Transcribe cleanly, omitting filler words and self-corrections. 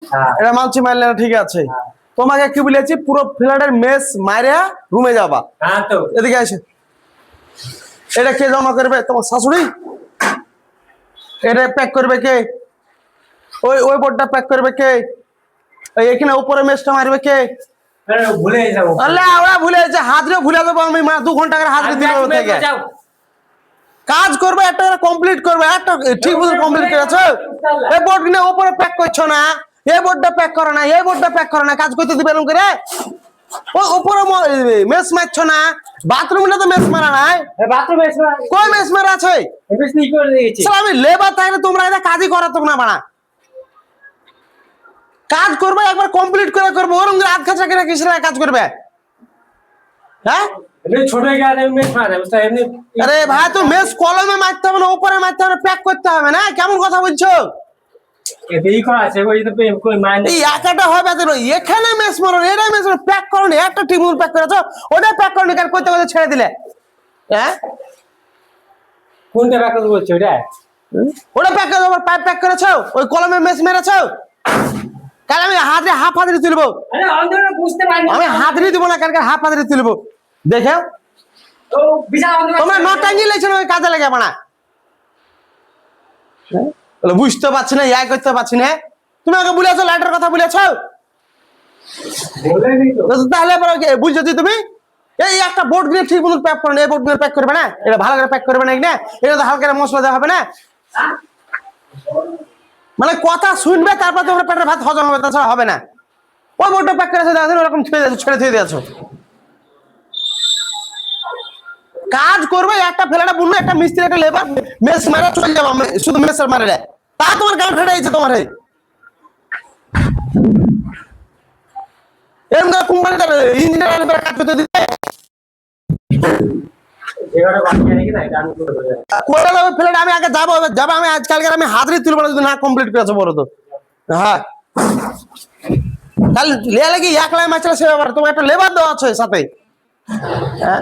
এটা মালছি মারলে না, ঠিক আছে। তোমাকে কি বলেছি, পুরো ফ্ল্যাটের মেস মাইরে রুমে যাবা। হ্যাঁ তো এদিকে আসে। এটা কে জমা করবে? তোমার শাশুড়ি। এটা প্যাক করবে কে? ওই ওই বোর্ডটা প্যাক করবে কে? এখানে উপরে মেসটা মারবে কে? ভুলে যাবো। আল্লাহ, ওরা ভুলে যাচ্ছে, হাজরে ভুলে যাবো আমি। 2 ঘন্টা করে হাজরে দিল থেকে কাজ করবে, একটা কমপ্লিট করবে, একটা ঠিক মতো কমপ্লিট করেছো। এই বোর্ড কিনে উপরে প্যাক করছো না, এই বোর্ডটা প্যাক করো না, এই বোর্ডটা প্যাক করো না, কাজ করতে দিবে এরকম করে। ও উপরে মেস মারছো না, বাথরুমটা তো মেস মারা নাই। বাথরুমে কই মেস মারা আছে? আমি লেবার থাকলে তোমরা এটা কাজই করাতো না বাড়া। কাজ করবে একবার কমপ্লিট করে করবে, ওরকম আধ খাঁচা করে কিসের কাজ করবে? হ্যাঁ ছোট মেস মারে এমনি। আরে ভাই, তো মেস কলমে মারতে হবে না, উপরে মারতে হবে না, প্যাক করতে হবে না? কেমন কথা বলছো? এই করা আছে ওই তো কই মাইনে এই একাটা হবে তো, এখানে মেস মারো, এটা মেস মারো, প্যাক করো না, একটা ঠিক মতো প্যাক করেছো, ওটা প্যাক করো না, কার করতে করতে ছেড়ে দিলে। হ্যাঁ কোনটা ব্যাকআপ বলছো ওটা? ওটা প্যাক করে আবার পাইপ প্যাক করেছো, ওই কলমে মেস মেরেছো। কাল আমি হাতে হাফ হাতড়ি তুলবো। আরে অন্ধরা বুঝতে পারিনি। আমি হাতড়ি দিব না, কালকে হাফ হাতড়ি তুলবো। দেখো ও বিশাল অন্ধরা তোমরা নটাঙ্গি লেছো ওই কাজে লাগে বানা। বলে বুঝতে পারছি না, ইয়া করতে পারছি না। তুমি আগে বলেছো, লাইটের কথা বলেছো, বলেনি তো। তাহলে বুঝছো তুমি এই একটা বোর্ড গুলো ঠিক মতো প্যাক করো না, এই বোর্ড গুলো প্যাক করবে না, এটা ভালো করে প্যাক করবে না, এটা তো হালকা মশলা দেওয়া হবে না। মানে কথা শুনবে, তারপর তোমার পেটের ভাত হজম হবে, তাছাড়া হবে না। ওই বোর্ডটা প্যাক করে ওরকম ছেড়ে দিয়ে দিয়েছো। কাজ করবে, একটা ফেলাটা বুনবে, একটা মিস্ত্রি, একটা লেবার, মেস মারা চলে যাবো, শুধু মেসের মারে দেয়, তা তোমার গান ফেটে যাচ্ছে তোমার। এরকম কোম্পানিটা ইঞ্জিনিয়ার কাজ করতে দিতে আমি আগে যাবো, আমি আজকালকে আমি হাতড়ি তুলবো না যদি না কমপ্লিট করেছো বলো তো। হ্যাঁ কাল লেগে 1 লাখ মাছ সে ব্যাপার, তোমার একটা লেবার দেওয়া আছে সাথে। হ্যাঁ